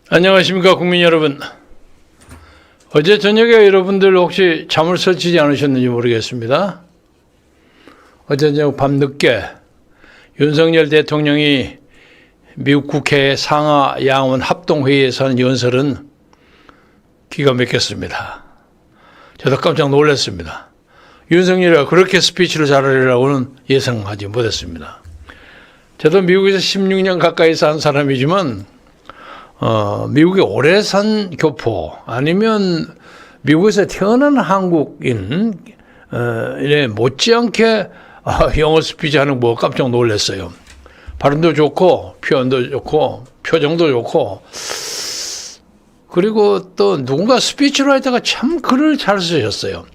안녕하십니까 국민 여러분. 어제 저녁에 여러분들 혹시 잠을 설치지 않으셨는지 모르겠습니다. 어제 저녁 밤늦게 윤석열 대통령이 미국 국회 상하 양원 합동회의에서 한 연설은 기가 막혔습니다. 저도 깜짝 놀랐습니다. 윤석열이가 그렇게 스피치를 잘하리라고는 예상하지 못했습니다. 저도 미국에서 16년 가까이 산 사람이지만 미국에 오래 산 교포 아니면 미국에서 태어난 한국인 못지않게 영어 스피치 하는 거 깜짝 놀랐어요. 발음도 좋고 표현도 좋고 표정도 좋고 그리고 또 누군가 스피치라이터가 참 글을 잘 쓰셨어요.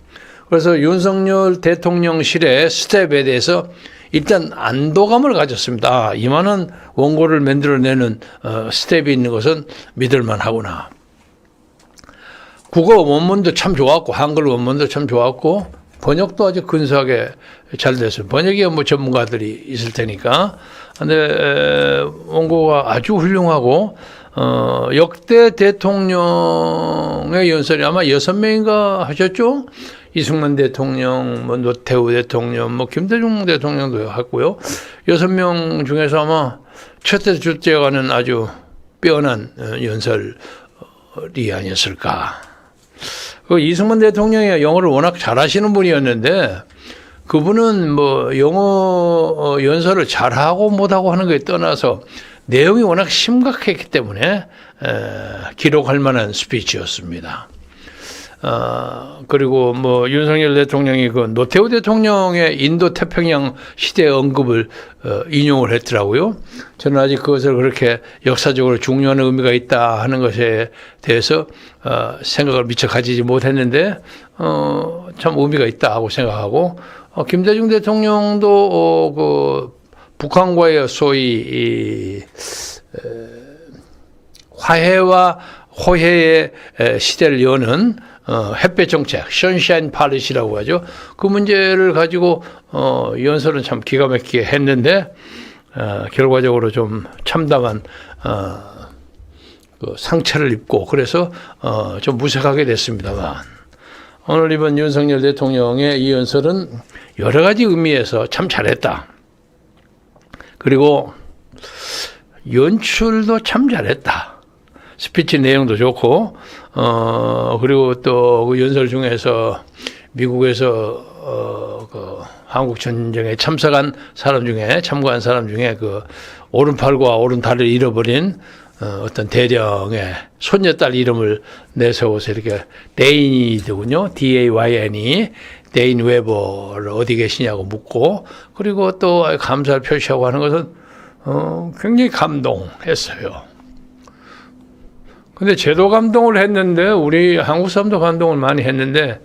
그래서 윤석열 대통령실의 스텝에 대해서 일단 안도감을 가졌습니다. 이만한 원고를 만들어내는 스텝이 있는 것은 믿을만 하구나. 국어 원문도 참 좋았고 한글 원문도 참 좋았고 번역도 아주 근사하게 잘 됐어요. 번역이 뭐 전문가들이 있을 테니까. 근데 원고가 아주 훌륭하고 역대 대통령의 연설이 아마 6명인가 하셨죠? 이승만 대통령, 뭐 노태우 대통령, 뭐 김대중 대통령도 했고요. 6명 중에서 아마 첫째, 둘째가는 아주 빼어난 연설이 아니었을까. 그 이승만 대통령이 영어를 워낙 잘하시는 분이었는데 그분은 뭐 영어 연설을 잘하고 못하고 하는 것에 떠나서 내용이 워낙 심각했기 때문에 기록할 만한 스피치였습니다. 그리고 뭐 윤석열 대통령이 그 노태우 대통령의 인도 태평양 시대 언급을 인용을 했더라고요. 저는 아직 그것을 그렇게 역사적으로 중요한 의미가 있다 하는 것에 대해서 생각을 미처 가지지 못했는데 참 의미가 있다 하고 생각하고 김대중 대통령도 그 북한과의 소위 화해와 호혜의 시대를 여는 햇볕 정책, 선샤인 팔리시라고 하죠. 그 문제를 가지고 연설은 참 기가 막히게 했는데 결과적으로 좀 참담한 그 상처를 입고 그래서 좀 무색하게 됐습니다만 오늘 이번 윤석열 대통령의 이 연설은 여러 가지 의미에서 참 잘했다. 그리고 연출도 참 잘했다. 스피치 내용도 좋고, 그리고 또 그 연설 중에서 미국에서, 그 한국 전쟁에 참가한 사람 중에 그 오른팔과 오른다리를 잃어버린 어떤 대령의 손녀딸 이름을 내세워서 이렇게 데인이더군요. D-A-Y-N이. 데인 웨버를 어디 계시냐고 묻고, 그리고 또 감사를 표시하고 하는 것은, 굉장히 감동했어요. 근데 제도 감동을 했는데 우리 한국 사람도 감동을 많이 했는데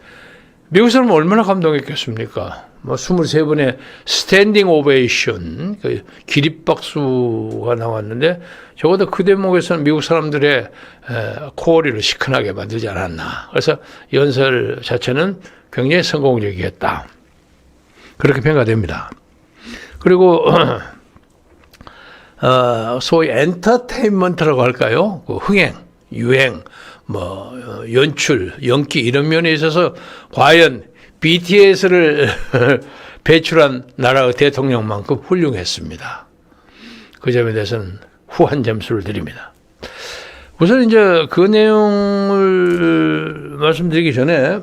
미국 사람은 얼마나 감동했겠습니까? 뭐 23번의 스탠딩 오베이션, 그 기립박수가 나왔는데 적어도 그 대목에서는 미국 사람들의 코어리를 시큰하게 만들지 않았나. 그래서 연설 자체는 굉장히 성공적이었다. 그렇게 평가됩니다. 그리고 소위 엔터테인먼트라고 할까요? 그 흥행, 유행, 뭐 연출, 연기 이런 면에 있어서 과연 BTS를 배출한 나라의 대통령만큼 훌륭했습니다. 그 점에 대해서는 후한 점수를 드립니다. 우선 이제 그 내용을 말씀드리기 전에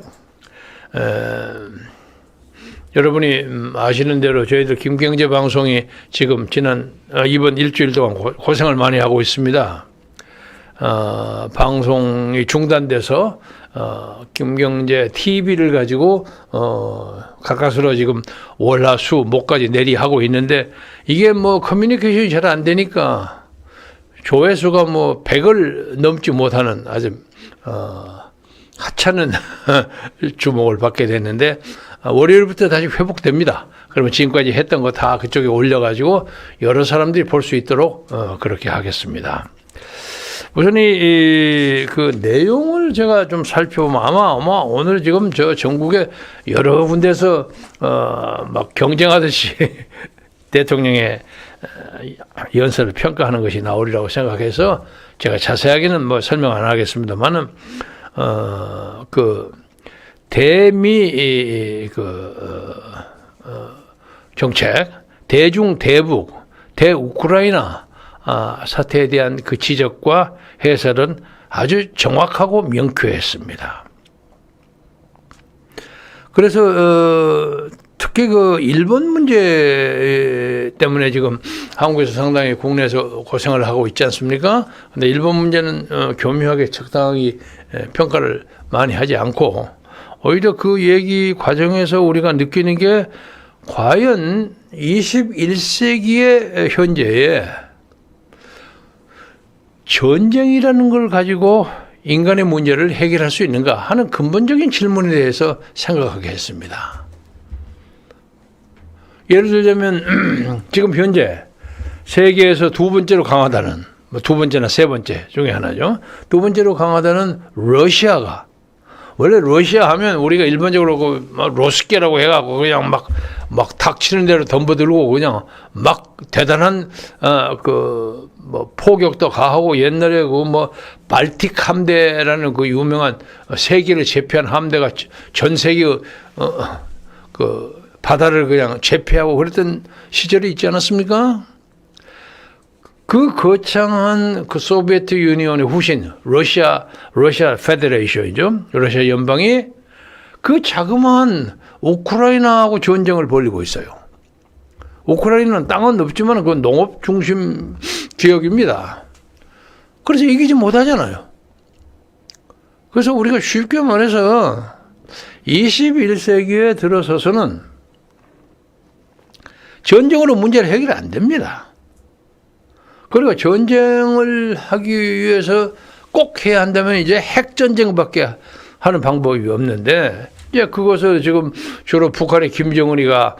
여러분이 아시는 대로 저희들 김경제 방송이 지금 이번 일주일 동안 고생을 많이 하고 있습니다. 방송이 중단돼서 김경제 TV를 가지고 가까스로 지금 월화수 목까지 내리하고 있는데 이게 뭐 커뮤니케이션이 잘 안 되니까 조회수가 뭐 100을 넘지 못하는 아주 하찮은 주목을 받게 됐는데 월요일부터 다시 회복됩니다. 그러면 지금까지 했던 거 다 그쪽에 올려가지고 여러 사람들이 볼 수 있도록 그렇게 하겠습니다. 우선 그 내용을 제가 좀 살펴보면 아마 오늘 지금 저 전국에 여러 군데서 막 경쟁하듯이 대통령의 연설을 평가하는 것이 나오리라고 생각해서 제가 자세하게는 뭐 설명 안 하겠습니다만은 그 대미 정책, 대중 대북, 대우크라이나 사태에 대한 그 지적과 해설은 아주 정확하고 명쾌했습니다. 그래서 특히 그 일본 문제 때문에 지금 한국에서 상당히 국내에서 고생을 하고 있지 않습니까? 근데 일본 문제는 교묘하게 적당히 평가를 많이 하지 않고 오히려 그 얘기 과정에서 우리가 느끼는 게 과연 21세기의 현재에 전쟁이라는 걸 가지고 인간의 문제를 해결할 수 있는가 하는 근본적인 질문에 대해서 생각하게 했습니다. 예를 들자면 지금 현재 세계에서 두 번째로 강하다는 두 번째나 세 번째 중에 하나죠. 두 번째로 강하다는 러시아가 원래 러시아 하면 우리가 일반적으로 로스케라고 해갖고 그냥 막 닥치는 대로 덤벼들고 그냥 막 대단한 뭐 포격도 가하고 옛날에 그 뭐 발틱 함대라는 그 유명한 세계를 제패한 함대가 전 세계 그 바다를 그냥 제패하고 그랬던 시절이 있지 않았습니까? 그 거창한 그 소비에트 유니온의 후신 러시아 페데레이션이죠. 러시아 연방이 그 자그마한 우크라이나하고 전쟁을 벌이고 있어요. 우크라이나는 땅은 없지만 그 농업 중심 지역입니다. 그래서 이기지 못하잖아요. 그래서 우리가 쉽게 말해서 21세기에 들어서서는 전쟁으로 문제를 해결이 안 됩니다. 그리고 전쟁을 하기 위해서 꼭 해야 한다면 이제 핵전쟁밖에 하는 방법이 없는데 이제 그것을 지금 주로 북한의 김정은이가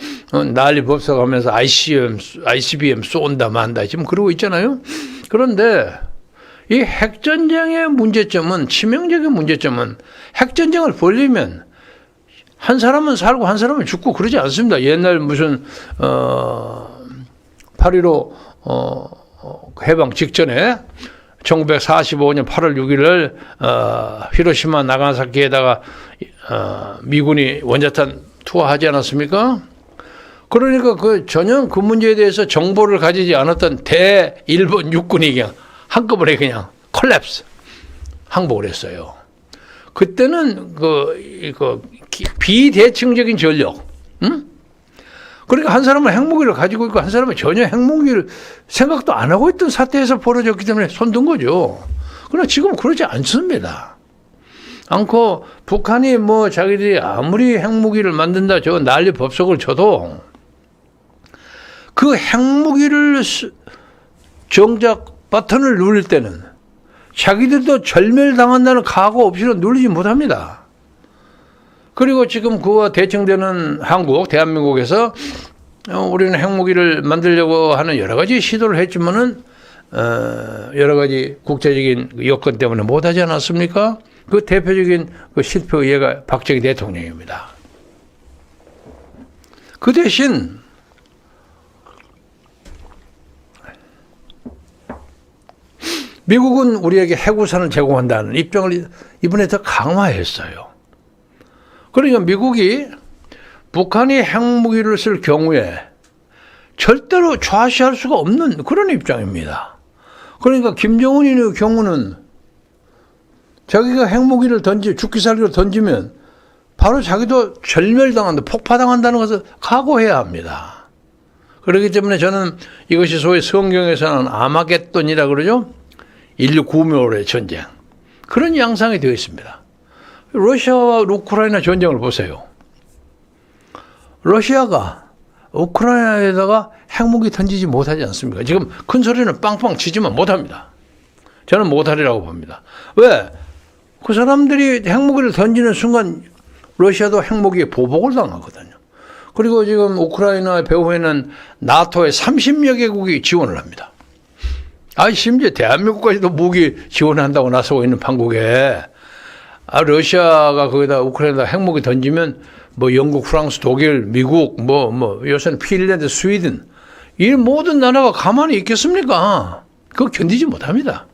난리 법석하면서 ICBM 쏜다 만다 지금 그러고 있잖아요. 그런데 이 핵전쟁의 문제점은 치명적인 문제점은 핵전쟁을 벌리면 한 사람은 살고 한 사람은 죽고 그러지 않습니다. 옛날 무슨 8.15 해방 직전에 1945년 8월 6일 히로시마 나가사키에다가 미군이 원자탄 투하하지 않았습니까? 그러니까 전혀 그 문제에 대해서 정보를 가지지 않았던 대일본 육군이 그냥 한꺼번에 그냥 콜랩스 항복을 했어요. 그때는 비대칭적인 전력, 응? 그러니까 한 사람은 핵무기를 가지고 있고 한 사람은 전혀 핵무기를 생각도 안 하고 있던 사태에서 벌어졌기 때문에 손든 거죠. 그러나 지금 그렇지 않습니다. 않고 북한이 뭐 자기들이 아무리 핵무기를 만든다 저 난리 법석을 쳐도 그 핵무기를 정작 버튼을 누릴 때는 자기들도 절멸당한다는 각오 없이는 누리지 못합니다. 그리고 지금 그와 대칭되는 한국, 대한민국에서 우리는 핵무기를 만들려고 하는 여러 가지 시도를 했지만은 여러 가지 국제적인 여건 때문에 못하지 않았습니까? 그 대표적인 그 실패의 예가 박정희 대통령입니다. 그 대신 미국은 우리에게 핵우산을 제공한다는 입장을 이번에 더 강화했어요. 그러니까 미국이 북한이 핵무기를 쓸 경우에 절대로 좌시할 수가 없는 그런 입장입니다. 그러니까 김정은의 경우는 자기가 핵무기를 죽기 살기로 던지면 바로 자기도 절멸당한다, 폭파당한다는 것을 각오해야 합니다. 그렇기 때문에 저는 이것이 소위 성경에서는 아마겟돈이라 그러죠. 인류 구멸의 전쟁. 그런 양상이 되어 있습니다. 러시아와 우크라이나 전쟁을 보세요. 러시아가 우크라이나에다가 핵무기 던지지 못하지 않습니까? 지금 큰 소리는 빵빵 치지만 못합니다. 저는 못하리라고 봅니다. 왜? 그 사람들이 핵무기를 던지는 순간 러시아도 핵무기에 보복을 당하거든요. 그리고 지금 우크라이나 배후에는 나토의 30여 개국이 지원을 합니다. 심지어 대한민국까지도 무기 지원한다고 나서고 있는 판국에 러시아가 거기다 우크라이나에 핵무기 던지면 뭐 영국, 프랑스, 독일, 미국, 요새는 핀란드, 스웨덴 이 모든 나라가 가만히 있겠습니까? 그거 견디지 못합니다.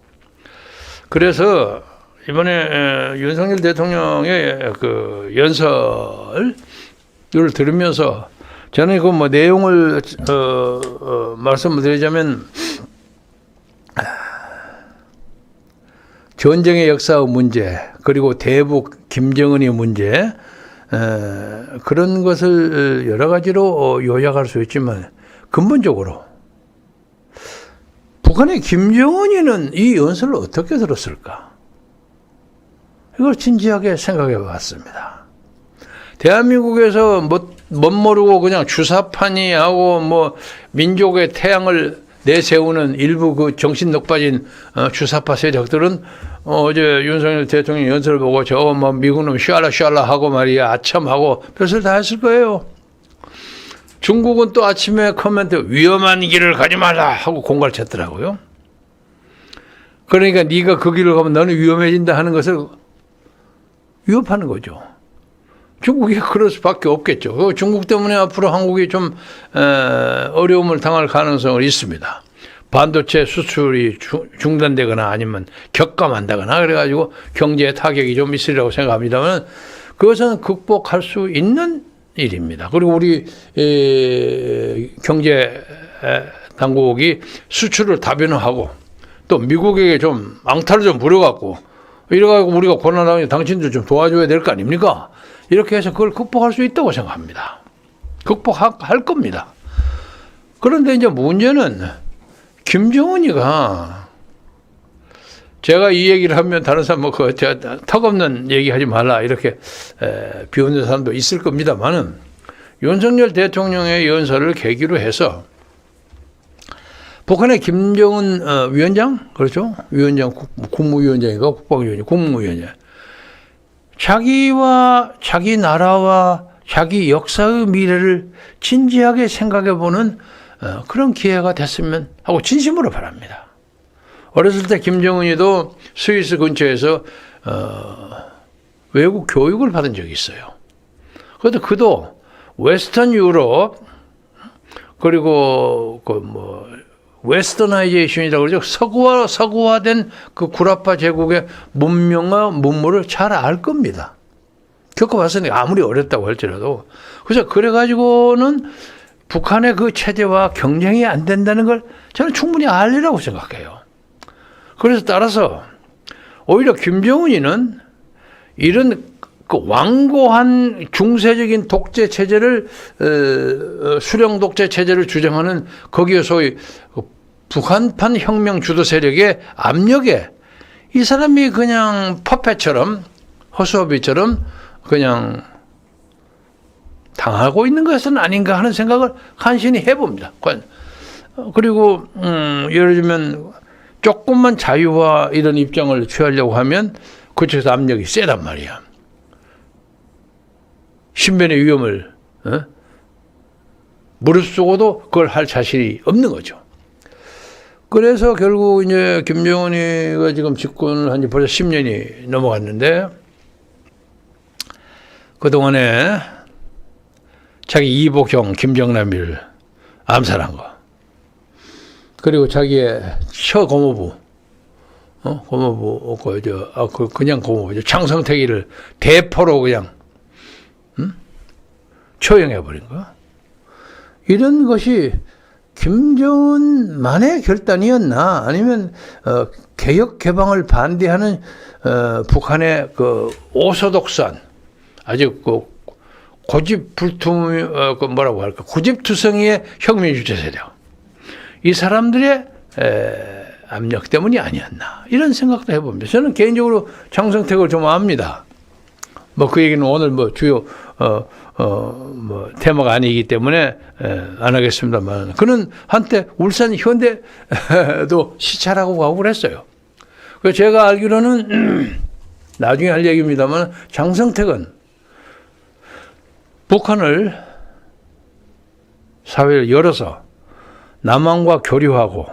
그래서 이번에 윤석열 대통령의 그 연설을 들으면서 저는 그 뭐 내용을 말씀을 드리자면 전쟁의 역사의 문제, 그리고 대북 김정은의 문제, 그런 것을 여러 가지로 요약할 수 있지만 근본적으로 북한의 김정은이는 이 연설을 어떻게 들었을까? 이걸 진지하게 생각해 봤습니다. 대한민국에서 못 모르고 그냥 주사파니 하고 뭐 민족의 태양을 내세우는 일부 그 정신 넉빠진 주사파 세력들은 어제 윤석열 대통령 연설을 보고 저 뭐 미국 놈 샬라 하고 말이야 아참하고 별걸 다 했을 거예요. 중국은 또 아침에 코멘트 위험한 길을 가지 말라 하고 공갈 쳤더라고요. 그러니까 네가 그 길을 가면 너는 위험해진다 하는 것을 위협하는 거죠. 중국이 그럴 수밖에 없겠죠. 중국 때문에 앞으로 한국이 좀 어려움을 당할 가능성은 있습니다. 반도체 수출이 중단되거나 아니면 격감한다거나 그래가지고 경제에 타격이 좀 있으리라고 생각합니다만 그것은 극복할 수 있는 일입니다. 그리고 우리 경제 당국이 수출을 다변화하고 또 미국에게 좀 앙탈을 좀 부려갖고 이래가지고 우리가 고난하니 당신들 좀 도와줘야 될 거 아닙니까? 이렇게 해서 그걸 극복할 수 있다고 생각합니다. 극복할 겁니다. 그런데 이제 문제는 김정은이가 제가 이 얘기를 하면 다른 사람 뭐 그 턱없는 얘기하지 말라 이렇게 비웃는 사람도 있을 겁니다만은 윤석열 대통령의 연설을 계기로 해서 북한의 김정은 위원장 그렇죠? 위원장 국무위원장인가 국방위원장 국무위원장 자기와 자기 나라와 자기 역사의 미래를 진지하게 생각해보는 그런 기회가 됐으면 하고 진심으로 바랍니다. 어렸을 때 김정은이도 스위스 근처에서 외국 교육을 받은 적이 있어요. 그런데 그도 웨스턴 유럽 그리고 그 뭐 웨스터나이제이션이라고 그러죠. 서구화된 그 구라파 제국의 문명과 문물을 잘 알 겁니다. 겪어봤으니까 아무리 어렵다고 할지라도. 그래서 그래가지고는 북한의 그 체제와 경쟁이 안 된다는 걸 저는 충분히 알리라고 생각해요. 그래서 따라서 오히려 김정은이는 이런 그 완고한 중세적인 독재 체제를 수령 독재 체제를 주장하는 거기에 소위 북한판 혁명 주도 세력의 압력에 이 사람이 그냥 퍼펫처럼 허수아비처럼 그냥 당하고 있는 것은 아닌가 하는 생각을 간신히 해봅니다. 그리고 예를 들면 조금만 자유화 이런 입장을 취하려고 하면 그쪽에서 압력이 세단 말이야. 신변의 위험을 무릅쓰고도 그걸 할 자신이 없는 거죠. 그래서 결국 이제 김정은이가 지금 집권을 한 지 벌써 10년이 넘어갔는데 그동안에 자기 이복형 김정남이를 암살한 거. 그리고 자기의 처고모부, 고모부, 그냥 고모부죠. 장성택이를 대포로 그냥, 처형해버린 거. 이런 것이 김정은만의 결단이었나? 아니면, 개혁 개방을 반대하는, 북한의 그 오소독산, 아주 그 고집불통, 뭐라고 할까, 고집투성이의 혁명주체 세력. 이 사람들의 압력 때문이 아니었나 이런 생각도 해봅니다. 저는 개인적으로 장성택을 좀 압니다. 뭐 그 얘기는 오늘 뭐 주요 뭐 테마가 아니기 때문에 안 하겠습니다만 그는 한때 울산 현대도 시찰하고 가고 그랬어요. 그래서 제가 알기로는 나중에 할 얘기입니다만 장성택은 북한을 사회를 열어서 남한과 교류하고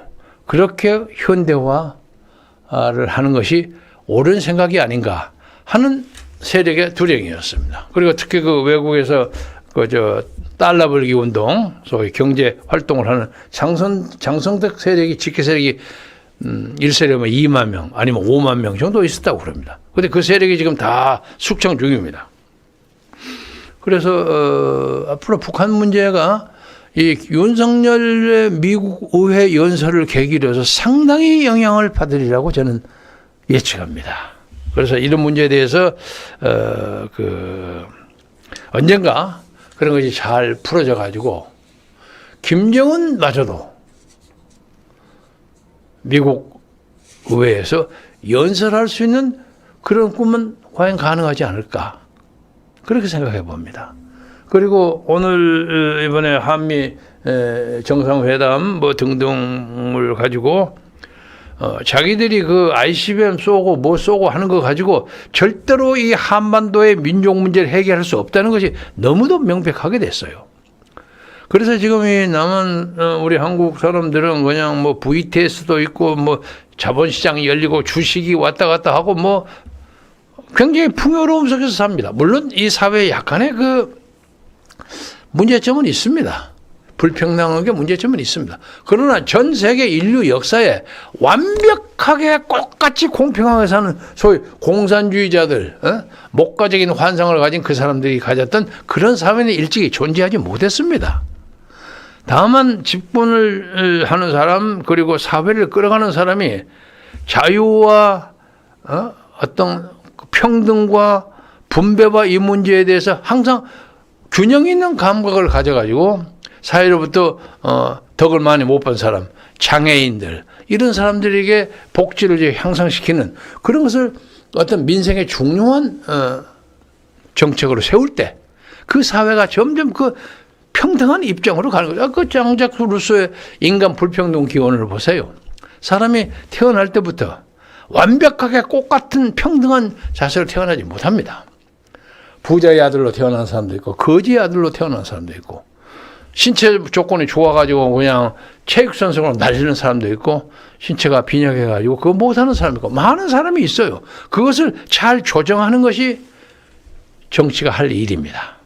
그렇게 현대화를 하는 것이 옳은 생각이 아닌가 하는 세력의 두령이었습니다. 그리고 특히 그 외국에서 달러 벌기 운동, 소위 경제 활동을 하는 장성택 세력이, 직계 세력이 1세력이면 2만 명, 아니면 5만 명 정도 있었다고 그럽니다. 근데 그 세력이 지금 다 숙청 중입니다. 그래서 앞으로 북한 문제가 이 윤석열의 미국 의회 연설을 계기로 해서 상당히 영향을 받으리라고 저는 예측합니다. 그래서 이런 문제에 대해서 언젠가 그런 것이 잘 풀어져 가지고 김정은마저도 미국 의회에서 연설할 수 있는 그런 꿈은 과연 가능하지 않을까, 그렇게 생각해 봅니다. 그리고 오늘 이번에 한미 정상회담 뭐 등등을 가지고 자기들이 그 ICBM 쏘고 뭐 쏘고 하는 거 가지고 절대로 이 한반도의 민족 문제를 해결할 수 없다는 것이 너무도 명백하게 됐어요. 그래서 지금 이 남한 우리 한국 사람들은 그냥 뭐 VTS도 있고 뭐 자본시장이 열리고 주식이 왔다 갔다 하고 뭐 굉장히 풍요로움 속에서 삽니다. 물론 이 사회에 약간의 그 문제점은 있습니다. 불평등한 게 문제점은 있습니다. 그러나 전 세계 인류 역사에 완벽하게 똑같이 공평하게 사는 소위 공산주의자들, 목가적인 환상을 가진 그 사람들이 가졌던 그런 사회는 일찍이 존재하지 못했습니다. 다만 집권을 하는 사람, 그리고 사회를 끌어가는 사람이 자유와 어떤 평등과 분배와 이 문제에 대해서 항상 균형 있는 감각을 가져가지고 사회로부터 덕을 많이 못 본 사람, 장애인들, 이런 사람들에게 복지를 이제 향상시키는 그런 것을 어떤 민생의 중요한 정책으로 세울 때 그 사회가 점점 그 평등한 입장으로 가는 거죠. 그 장작 루소의 인간 불평등 기원을 보세요. 사람이 태어날 때부터 완벽하게 똑같은 평등한 자세로 태어나지 못합니다. 부자의 아들로 태어난 사람도 있고 거지의 아들로 태어난 사람도 있고 신체 조건이 좋아가지고 그냥 체육선수로 날리는 사람도 있고 신체가 빈약해가지고 그거 못하는 사람도 있고 많은 사람이 있어요. 그것을 잘 조정하는 것이 정치가 할 일입니다.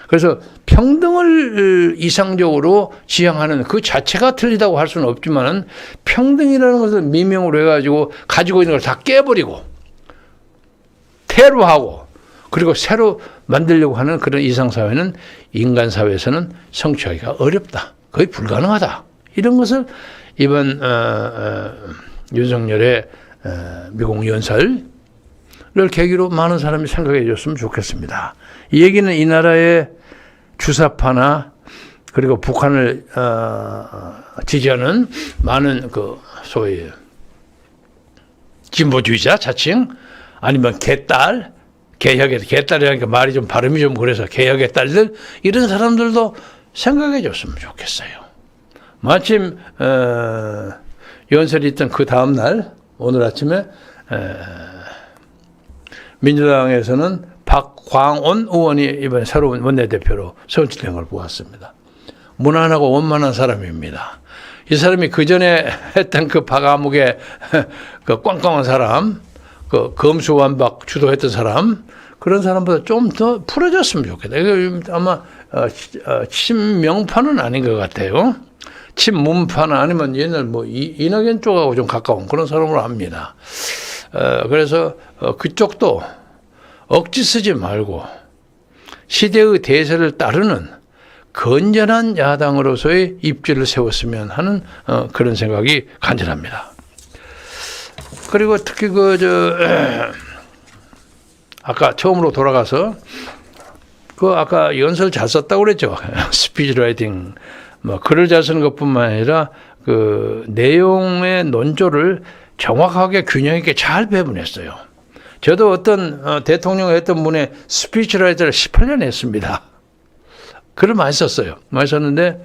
그래서 평등을 이상적으로 지향하는 그 자체가 틀리다고 할 수는 없지만은 평등이라는 것을 미명으로 해가지고 가지고 있는 걸 다 깨버리고 테러하고 그리고 새로 만들려고 하는 그런 이상사회는 인간 사회에서는 성취하기가 어렵다. 거의 불가능하다. 이런 것을 이번 윤석열의 미국 연설을 계기로 많은 사람이 생각해 줬으면 좋겠습니다. 이 얘기는 이 나라의 주사파나 그리고 북한을 지지하는 많은 그 소위 진보주의자 자칭 아니면 개딸, 개딸이라니까 말이 좀 발음이 좀 그래서 개혁의 딸들 이런 사람들도 생각해 줬으면 좋겠어요. 마침 연설이 있던 그 다음 날 오늘 아침에 민주당에서는 박광온 의원이 이번에 새로운 원내대표로 선출된 걸 보았습니다. 무난하고 원만한 사람입니다. 이 사람이 그 전에 했던 그 박아묵의 그 꽝꽝한 사람, 그 검수완박 주도했던 사람, 그런 사람보다 좀 더 풀어졌으면 좋겠다. 이거 아마 친명파는 아닌 것 같아요. 친문파나 아니면 옛날 뭐 이낙연 쪽하고 좀 가까운 그런 사람으로 합니다. 그래서 그쪽도 억지 쓰지 말고 시대의 대세를 따르는 건전한 야당으로서의 입지를 세웠으면 하는 그런 생각이 간절합니다. 그리고 특히 아까 처음으로 돌아가서 아까 연설 잘 썼다고 그랬죠. 스피치 라이팅 뭐 글을 잘 쓰는 것뿐만 아니라 그 내용의 논조를 정확하게 균형 있게 잘 배분했어요. 저도 어떤 대통령을 했던 분의 스피치라이터를 18년 했습니다. 글을 많이 썼어요. 많이 썼는데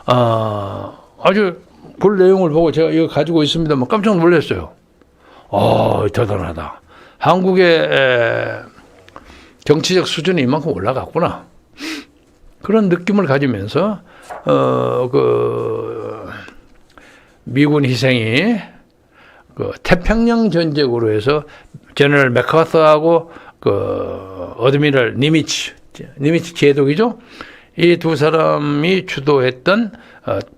아주 글 내용을 보고 제가 이거 가지고 있습니다. 깜짝 놀랐어요. 대단하다. 한국의 정치적 수준이 이만큼 올라갔구나. 그런 느낌을 가지면서 미군 희생이 태평양 전쟁으로 해서 제너럴 맥카서하고 어드미럴 니미츠 니미츠 제독이죠. 이 두 사람이 주도했던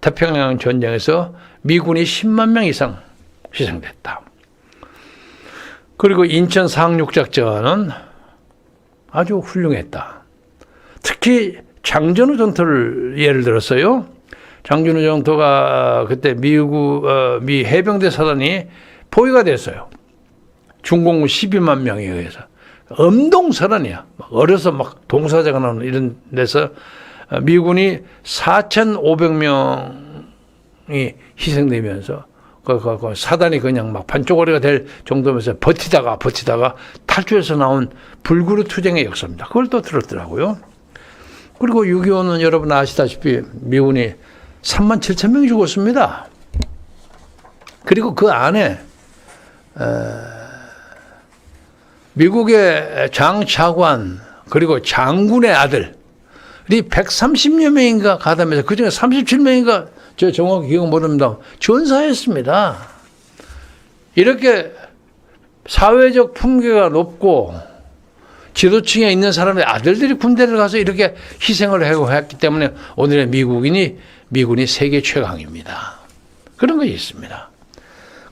태평양 전쟁에서 미군이 10만 명 이상 희생됐다. 그리고 인천 상륙작전은 아주 훌륭했다. 특히 장전우 전투를 예를 들었어요. 장전우 전투가 그때 미 해병대 사단이 포위가 됐어요. 중공군 12만 명에 의해서. 엄동설한이야. 어려서 막 동사자가 나오는 이런 데서 미군이 4,500명이 희생되면서 그 사단이 그냥 막 반쪽거리가 될 정도면서 버티다가 탈주해서 나온 불그루 투쟁의 역사입니다. 그걸 또 들었더라고요. 그리고 6.25는 여러분 아시다시피 미군이 37,000명이 죽었습니다. 그리고 그 안에 미국의 장차관 그리고 장군의 아들이 130여 명인가 가담해서 그중에 37명인가 저 정확히 기억 못합니다. 전사했습니다. 이렇게 사회적 품계가 높고 지도층에 있는 사람의 아들들이 군대를 가서 이렇게 희생을 하고 했기 때문에 오늘의 미군이 세계 최강입니다. 그런 것이 있습니다.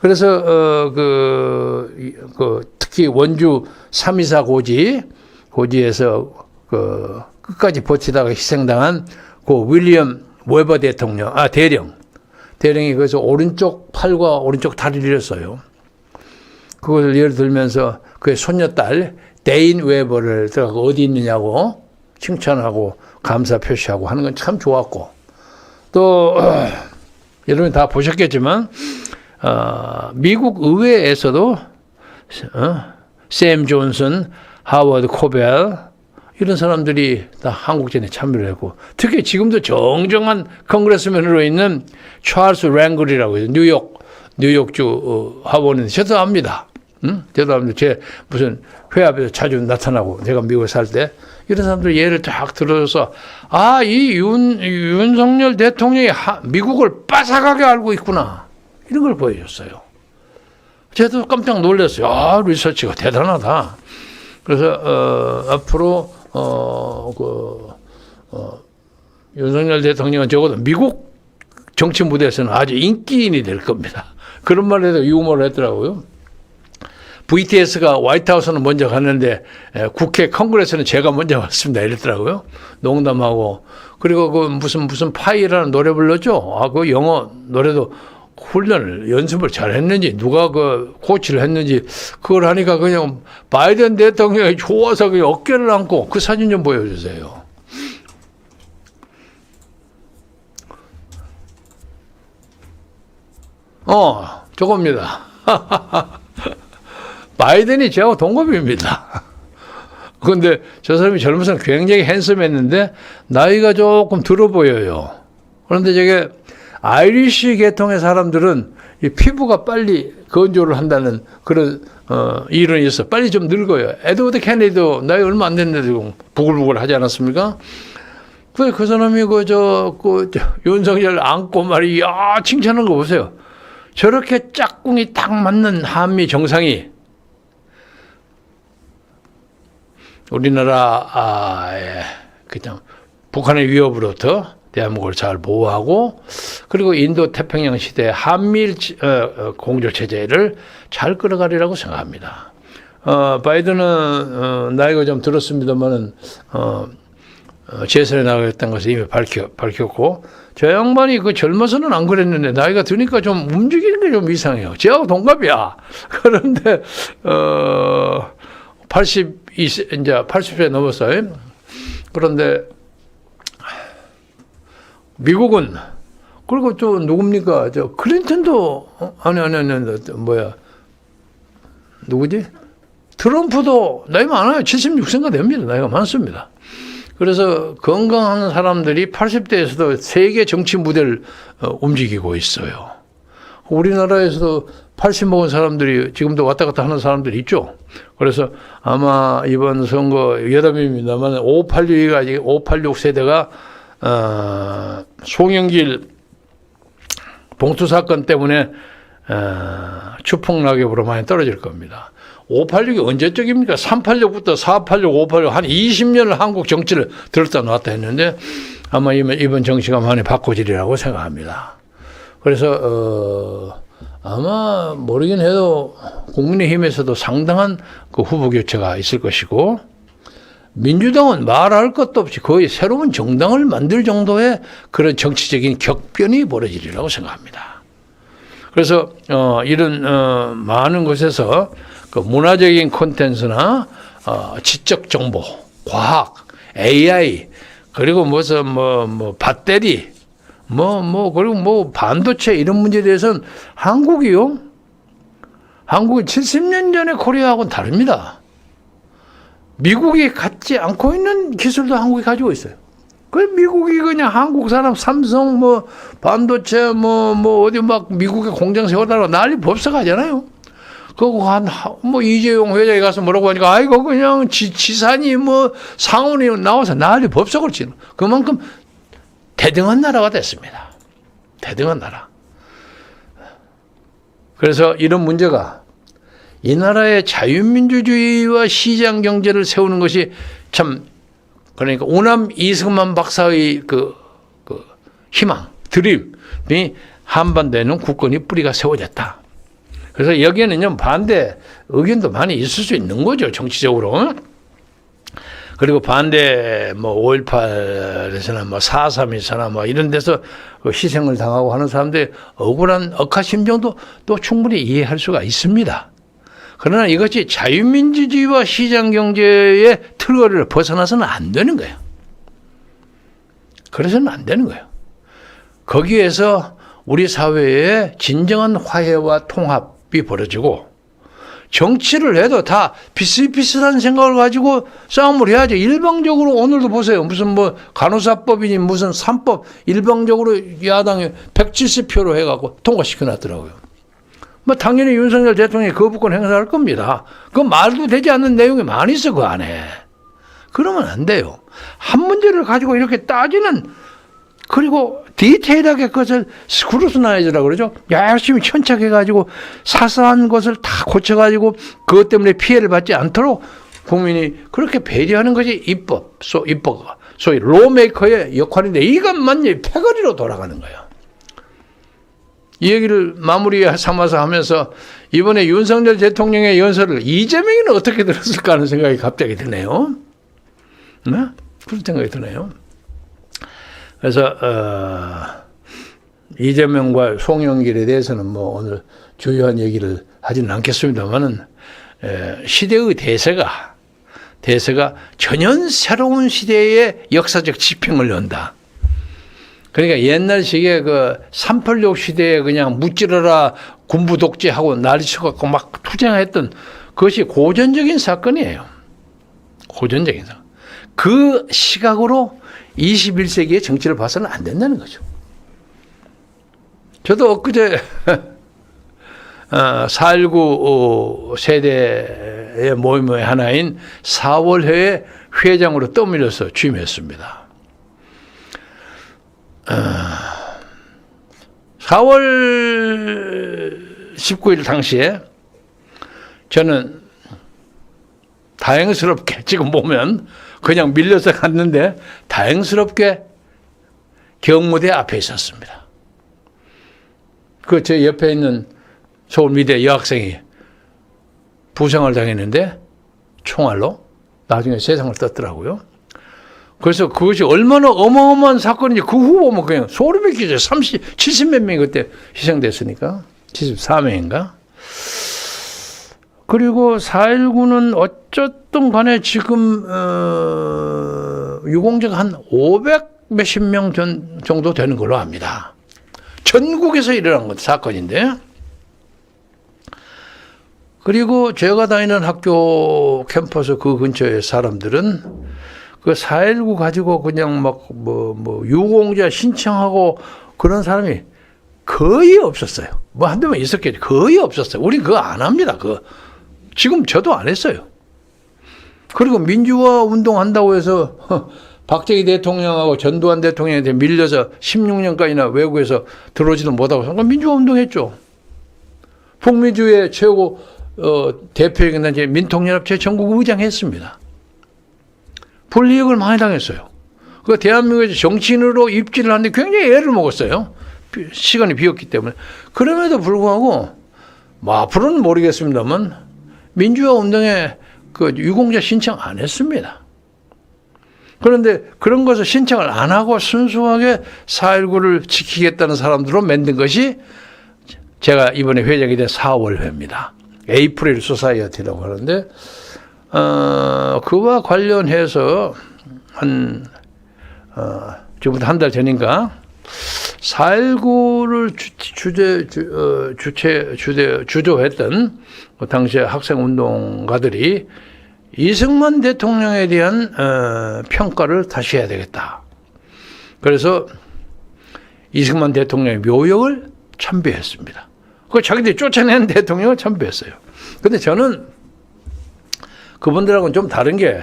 그래서 특히 원주 324 고지에서 끝까지 버티다가 희생당한 그 윌리엄 웨버 대령이 그래서 오른쪽 팔과 오른쪽 다리를 잃었어요. 그것을 예를 들면서 그의 손녀딸 데인 웨버를 들어가고 어디 있느냐고 칭찬하고 감사 표시하고 하는 건 참 좋았고, 또 여러분 다 보셨겠지만 미국 의회에서도 샘 존슨, 하워드 코벨 이런 사람들이 다 한국전에 참여를 했고, 특히 지금도 정정한 컨그레스맨으로 있는 찰스 랭글이라고 해서 뉴욕주 하원은 저도 압니다. 저도 압니다. 제 무슨 회 앞에서 자주 나타나고 제가 미국에 살 때 이런 사람들 예를 쫙 들어서 이 윤석열 대통령이 미국을 빠삭하게 알고 있구나 이런 걸 보여줬어요. 저도 깜짝 놀랐어요. 리서치가 대단하다. 그래서 앞으로 윤석열 대통령은 적어도 미국 정치 무대에서는 아주 인기인이 될 겁니다. 그런 말을 해도 유머를 했더라고요. VTS가 화이트하우스는 먼저 갔는데 국회 컨그레스는 제가 먼저 왔습니다. 이랬더라고요. 농담하고. 그리고 그 무슨 파이라는 노래 불렀죠. 그 영어 노래도 훈련을 연습을 잘 했는지 누가 그 코치를 했는지 그걸 하니까 그냥 바이든 대통령이 좋아서 그냥 어깨를 안고 그 사진 좀 보여주세요. 저겁니다. 바이든이 저하고 동갑입니다. 그런데 저 사람이 젊어서는 굉장히 핸섬했는데 나이가 조금 들어 보여요. 그런데 저게 아이리시 계통의 사람들은 이 피부가 빨리 건조를 한다는 그런 이론이 있어. 빨리 좀 늙어요. 에드워드 케네디도 나이 얼마 안 됐는데 부글부글 하지 않았습니까? 그 사람이 윤석열 안고 말이야 칭찬하는 거 보세요. 저렇게 짝꿍이 딱 맞는 한미 정상이 우리나라의 그냥 북한의 위협으로부터 대한민국을 잘 보호하고 그리고 인도 태평양 시대 한미일 공조 체제를 잘 끌어가리라고 생각합니다. 바이든은 나이가 좀 들었습니다만은 재선에 나가겠다는 것을 이미 밝혔고 저 양반이 젊어서는 안 그랬는데 나이가 드니까 좀 움직이는 게 좀 이상해요. 저하고 동갑이야. 그런데 82세 이제 80세 넘었어요. 그런데 미국은 그리고 또 누굽니까? 클린턴도 아니 누구지? 트럼프도 나이 많아요. 76세가 됩니다. 나이가 많습니다. 그래서 건강한 사람들이 80대에서도 세계 정치 무대를 움직이고 있어요. 우리나라에서도 80 먹은 사람들이 지금도 왔다 갔다 하는 사람들이 있죠. 그래서 아마 이번 선거 여담입니다만 586 세대가 송영길 봉투 사건 때문에 추풍 낙엽으로 많이 떨어질 겁니다. 586이 언제적입니까? 386부터 486, 586 한 20년을 한국 정치를 들었다 놨다 했는데 아마 이번 정치가 많이 바꿔지리라고 생각합니다. 그래서 아마 모르긴 해도 국민의힘에서도 상당한 그 후보 교체가 있을 것이고 민주당은 말할 것도 없이 거의 새로운 정당을 만들 정도의 그런 정치적인 격변이 벌어지리라고 생각합니다. 그래서 이런 많은 곳에서 그 문화적인 콘텐츠나 지적 정보, 과학, AI 그리고 무슨 뭐 배터리 그리고 반도체 이런 문제에 대해서는 한국이 70년 전에 코리아하고는 다릅니다. 미국이 갖지 않고 있는 기술도 한국이 가지고 있어요. 그 미국이 그냥 한국 사람 삼성 반도체 어디 막 미국에 공장 세워달라고 난리 법석하잖아요. 그거 이재용 회장이 가서 뭐라고 하니까 아이고 그냥 지산이 상온이 나와서 난리 법석을 치는 그만큼 대등한 나라가 됐습니다. 대등한 나라. 그래서 이런 문제가 이 나라의 자유민주주의와 시장 경제를 세우는 것이 참 그러니까 오남 이승만 박사의 그 희망, 드림이 한반도에는 굳건히 뿌리가 세워졌다. 그래서 여기에는요 반대 의견도 많이 있을 수 있는 거죠 정치적으로. 그리고 반대 5.18에서나 4.3에서나 이런 데서 희생을 당하고 하는 사람들의 억울한 억하심정도 또 충분히 이해할 수가 있습니다. 그러나 이것이 자유민주주의와 시장경제의 틀거리를 벗어나서는 안 되는 거예요. 그래서는 안 되는 거예요. 거기에서 우리 사회에 진정한 화해와 통합이 벌어지고 정치를 해도 다 비슷비슷한 생각을 가지고 싸움을 해야죠. 일방적으로 오늘도 보세요. 무슨 간호사법이니 무슨 3법 일방적으로 야당이 170표로 해갖고 통과시켜놨더라고요. 당연히 윤석열 대통령이 거부권 행사할 겁니다. 그 말도 되지 않는 내용이 많이 있어 그 안에. 그러면 안 돼요. 한 문제를 가지고 이렇게 따지는 그리고 디테일하게 그것을 스크루트나이즈라고 그러죠. 열심히 천착해가지고 사소한 것을 다 고쳐가지고 그것 때문에 피해를 받지 않도록 국민이 그렇게 배려하는 것이 입법, 소위 로메이커의 역할인데 이것만 패거리로 돌아가는 거예요. 이 얘기를 마무리 삼아서 하면서 이번에 윤석열 대통령의 연설을 이재명이는 어떻게 들었을까 하는 생각이 갑자기 드네요. 네? 그런 생각이 드네요. 그래서 이재명과 송영길에 대해서는 오늘 주요한 얘기를 하지는 않겠습니다만은 시대의 대세가 전혀 새로운 시대의 역사적 지평을 연다. 그러니까 옛날식의 386 시대에 그냥 무찌르라 군부 독재하고 난리쳐갖고 막 투쟁했던 그것이 고전적인 사건이에요. 고전적인 사건. 그 시각으로 21세기의 정치를 봐서는 안 된다는 거죠. 저도 엊그제 4.19 세대의 모임의 하나인 4월회의 회장으로 떠밀려서 취임했습니다. 4월 19일 당시에 저는 다행스럽게 지금 보면 그냥 밀려서 갔는데 다행스럽게 경무대 앞에 있었습니다. 제 옆에 있는 서울미대 여학생이 부상을 당했는데 총알로 나중에 세상을 떴더라고요. 그래서 그것이 얼마나 어마어마한 사건인지 그 후 보면 그냥 소름이 끼쳐요. 70몇 명이 그때 희생됐으니까. 74명인가? 그리고 4.19는 어쨌든 간에 지금 유공자가 한 500 몇십 명 정도 되는 걸로 압니다. 전국에서 일어난 사건인데 그리고 제가 다니는 학교 캠퍼스 그 근처의 사람들은 그 4.19 가지고 그냥 유공자 신청하고 그런 사람이 거의 없었어요. 한두 명 있었겠지. 거의 없었어요. 우리 그거 안 합니다. 지금 저도 안 했어요. 그리고 민주화 운동한다고 해서 박정희 대통령하고 전두환 대통령한테 밀려서 16년까지나 외국에서 들어오지도 못하고 민주화 운동했죠. 북미주의 최고 대표이긴 이제 민통연합체 전국 의장했습니다. 불이익을 많이 당했어요. 그 대한민국에서 정치인으로 입지를 하는데 굉장히 애를 먹었어요. 시간이 비었기 때문에. 그럼에도 불구하고 뭐 앞으로는 모르겠습니다만 민주화 운동에 그 유공자 신청 안 했습니다. 그런데 그런 것을 신청을 안 하고 순수하게 4.19를 지키겠다는 사람들로 만든 것이 제가 이번에 회장이 된 4월회입니다. 에이프릴 소사이어티라고 하는데 그와 관련해서 지금부터 한 달 전인가 4.19를 주도했던 그 당시에 학생운동가들이 이승만 대통령에 대한 평가를 다시 해야 되겠다. 그래서 이승만 대통령의 묘역을 참배했습니다. 그 자기들이 쫓아낸 대통령을 참배했어요. 근데 저는 그분들하고는 좀 다른 게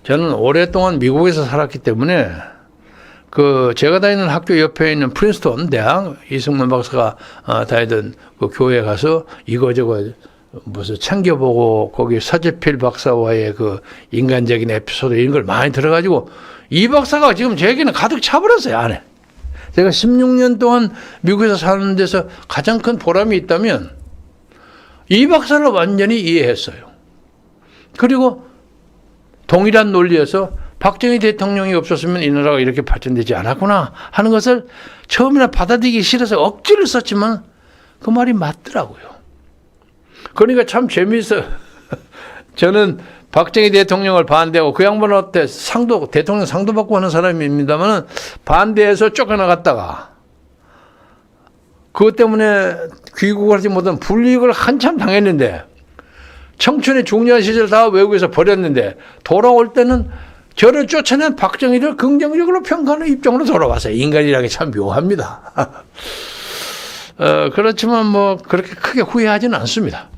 저는 오랫동안 미국에서 살았기 때문에 그 제가 다니는 학교 옆에 있는 프린스턴 대학 이승만 박사가 다니던 그 교회에 가서 이거저거 무슨 챙겨보고 거기 서재필 박사와의 그 인간적인 에피소드 이런 걸 많이 들어가지고 이 박사가 지금 제게는 가득 차버렸어요 안에. 제가 16년 동안 미국에서 사는 데서 가장 큰 보람이 있다면 이 박사를 완전히 이해했어요. 그리고 동일한 논리에서 박정희 대통령이 없었으면 이 나라가 이렇게 발전되지 않았구나 하는 것을 처음에는 받아들이기 싫어서 억지를 썼지만 그 말이 맞더라고요. 그러니까 참 재미있어요. 저는 박정희 대통령을 반대하고 그 양반한테 대통령 상도 받고 하는 사람입니다만 반대해서 쫓겨나갔다가 그것 때문에 귀국을 하지 못한 불이익을 한참 당했는데 청춘의 중요한 시절 다 외국에서 버렸는데 돌아올 때는 저를 쫓아낸 박정희를 긍정적으로 평가하는 입장으로 돌아왔어요. 인간이라는 게 참 묘합니다. 그렇지만 뭐 그렇게 크게 후회하지는 않습니다.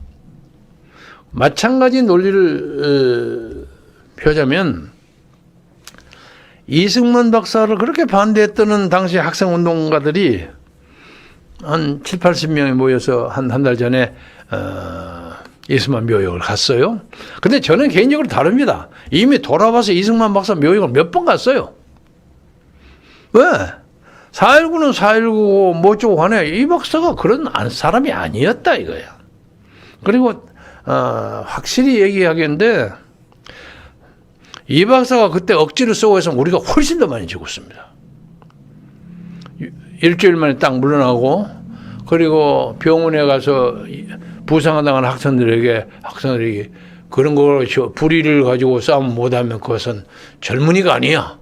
마찬가지 논리를 펴자면 이승만 박사를 그렇게 반대했던 당시 학생운동가들이 한 7, 80명이 모여서 한 달 전에 이승만 묘역을 갔어요. 근데 저는 개인적으로 다릅니다. 이미 돌아와서 이승만 박사 묘역을 몇 번 갔어요. 왜? 4.19는 4.19고 뭐 어쩌고 하네. 이 박사가 그런 사람이 아니었다 이거야. 그리고 확실히 얘기하겠는데 이 박사가 그때 억지를 쓰고 해서 우리가 훨씬 더 많이 죽었습니다. 일주일 만에 딱 물러나고 그리고 병원에 가서 부상당한 학생들에게 그런 걸 불의를 가지고 싸움 못하면 그것은 젊은이가 아니야.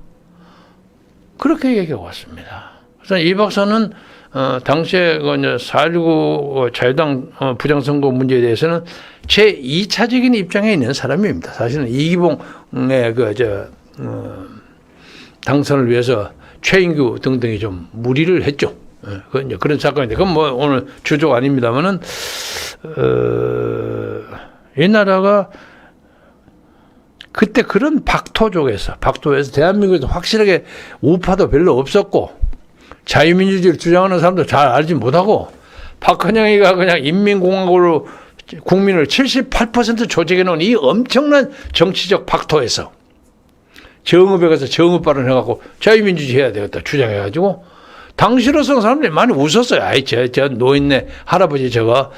그렇게 얘기하고 왔습니다. 그래서 이 박사는 당시에 4.19 자유당 부정선거 문제에 대해서는 제2차적인 입장에 있는 사람입니다. 사실은 이기봉의 당선을 위해서 최인규 등등이 좀 무리를 했죠. 그런 사건인데, 그건 뭐 오늘 주조가 아닙니다만은, 이 나라가 그때 그런 박토에서 대한민국에서 확실하게 우파도 별로 없었고, 자유민주주의를 주장하는 사람도 잘 알지 못하고, 박헌영이가 그냥 인민공화국으로 국민을 78% 조직해 놓은 이 엄청난 정치적 박토에서 정읍에 가서 정읍 발언해갖고 자유민주주의 해야 되겠다 주장해가지고 당시로서는 사람들이 많이 웃었어요. 아이, 저 노인네 할아버지 저거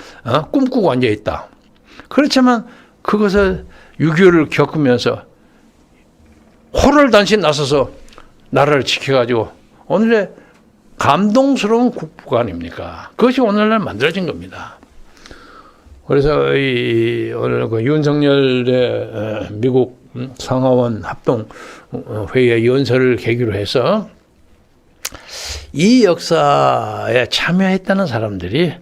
꿈꾸고 앉아있다. 그렇지만 그것을 6.25를 겪으면서 호를 단신 나서서 나라를 지켜가지고 오늘의 감동스러운 국부가 아닙니까? 그것이 오늘날 만들어진 겁니다. 그래서 오늘 그 윤석열의 미국 상하원 합동 회의의 연설을 계기로 해서 이 역사에 참여했다는 사람들이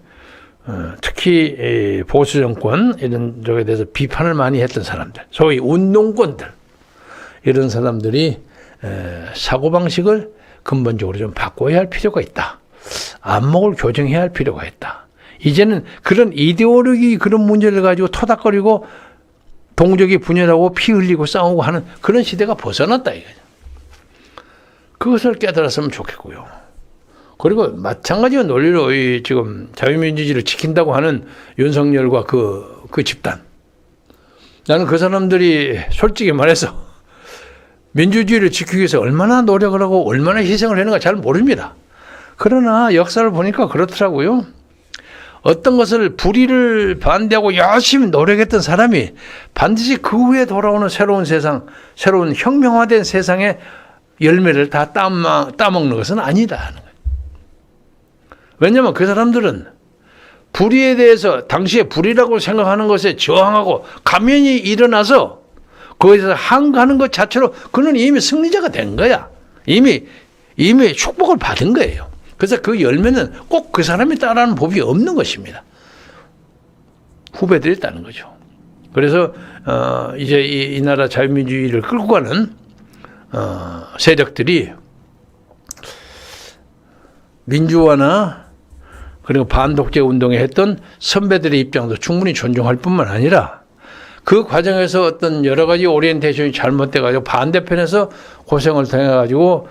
특히 보수 정권 이런 쪽에 대해서 비판을 많이 했던 사람들, 소위 운동권들 이런 사람들이 사고방식을 근본적으로 좀 바꿔야 할 필요가 있다. 안목을 교정해야 할 필요가 있다. 이제는 그런 이데올로기 그런 문제를 가지고 토닥거리고 동족이 분열하고 피 흘리고 싸우고 하는 그런 시대가 벗어났다 이거죠. 그것을 깨달았으면 좋겠고요. 그리고 마찬가지로 논리로 지금 자유민주주의를 지킨다고 하는 윤석열과 그 그 집단. 나는 그 사람들이 솔직히 말해서 민주주의를 지키기 위해서 얼마나 노력을 하고 얼마나 희생을 했는가 잘 모릅니다. 그러나 역사를 보니까 그렇더라고요. 어떤 것을 불의를 반대하고 열심히 노력했던 사람이 반드시 그 후에 돌아오는 새로운 세상, 새로운 혁명화된 세상의 열매를 다 따먹는 것은 아니다 하는 거예요. 왜냐하면 그 사람들은 불의에 대해서 당시에 불의라고 생각하는 것에 저항하고 감면이 일어나서 거기서 항거하는 것 자체로 그는 이미 승리자가 된 거야. 이미 축복을 받은 거예요. 그래서 그 열매는 꼭 그 사람이 따라하는 법이 없는 것입니다. 후배들이 있다는 거죠. 그래서 이제 이 나라 자유민주주의를 끌고 가는 세력들이 민주화나 그리고 반독재 운동에 했던 선배들의 입장도 충분히 존중할 뿐만 아니라 그 과정에서 어떤 여러 가지 오리엔테이션이 잘못돼가지고 반대편에서 고생을 당해가지고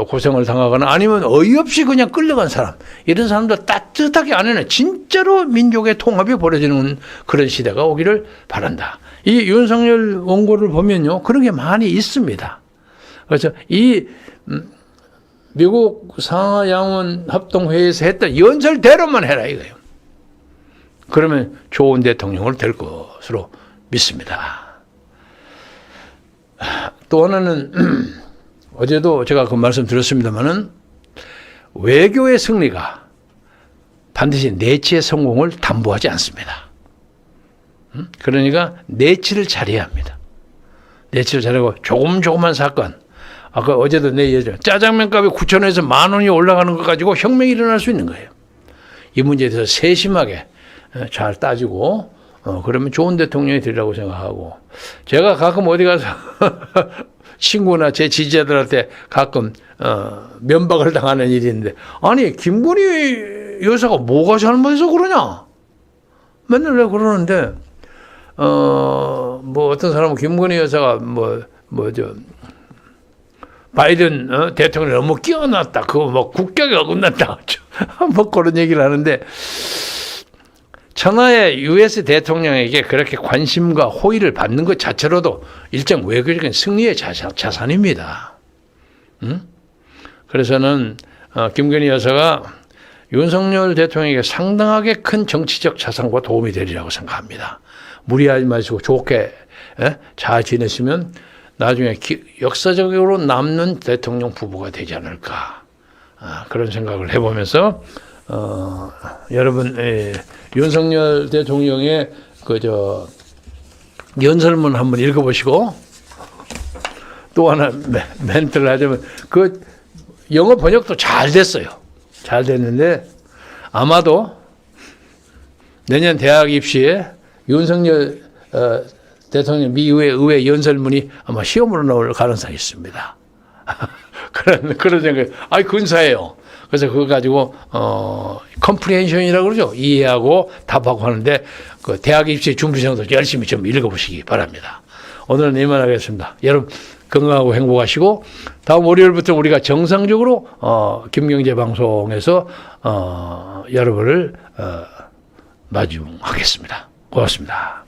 고생을 당하거나 아니면 어이없이 그냥 끌려간 사람, 이런 사람도 따뜻하게 안에는 진짜로 민족의 통합이 벌어지는 그런 시대가 오기를 바란다. 이 윤석열 원고를 보면요, 그런 게 많이 있습니다. 그래서 이 미국 상하양원 합동회의에서 했던 연설대로만 해라 이거예요. 그러면 좋은 대통령을 될 것으로 믿습니다. 또 하나는 어제도 제가 그 말씀 드렸습니다마는 외교의 승리가 반드시 내치의 성공을 담보하지 않습니다. 그러니까 내치를 잘해야 합니다. 내치를 잘하고 조그만 사건, 아까 어제도 내 얘기했죠. 짜장면 값이 9,000원에서 10,000원이 올라가는 것 가지고 혁명이 일어날 수 있는 거예요. 이 문제에 대해서 세심하게 잘 따지고 그러면 좋은 대통령이 되리라고 생각하고, 제가 가끔 어디 가서 친구나 제 지지자들한테 가끔 면박을 당하는 일이 있는데, 아니 김건희 여사가 뭐가 잘못해서 그러냐 맨날 왜 그러는데, 뭐 어떤 사람은 김건희 여사가 바이든 대통령이 너무 끼어났다, 그거 뭐 국격이 어긋났다 뭐 그런 얘기를 하는데, 천하의 US 대통령에게 그렇게 관심과 호의를 받는 것 자체로도 일정 외교적인 승리의 자산입니다. 그래서는 김건희 여사가 윤석열 대통령에게 상당하게 큰 정치적 자산과 도움이 되리라고 생각합니다. 무리하지 마시고 좋게 잘 지내시면 나중에 역사적으로 남는 대통령 후보가 되지 않을까, 그런 생각을 해보면서 여러분 윤석열 대통령의 연설문 한번 읽어보시고, 또 하나 멘트를 하자면 그 영어 번역도 잘 됐어요. 잘 됐는데 아마도 내년 대학 입시에 윤석열 대통령 미 의회 연설문이 아마 시험으로 나올 가능성이 있습니다. 그런 생각. 근사해요. 그래서 그거 가지고 컴프리헨션이라고 그러죠. 이해하고 답하고 하는데 그 대학 입시 준비생도 열심히 좀 읽어보시기 바랍니다. 오늘은 이만하겠습니다. 여러분 건강하고 행복하시고, 다음 월요일부터 우리가 정상적으로 김경재 방송에서 여러분을 마주하겠습니다. 고맙습니다.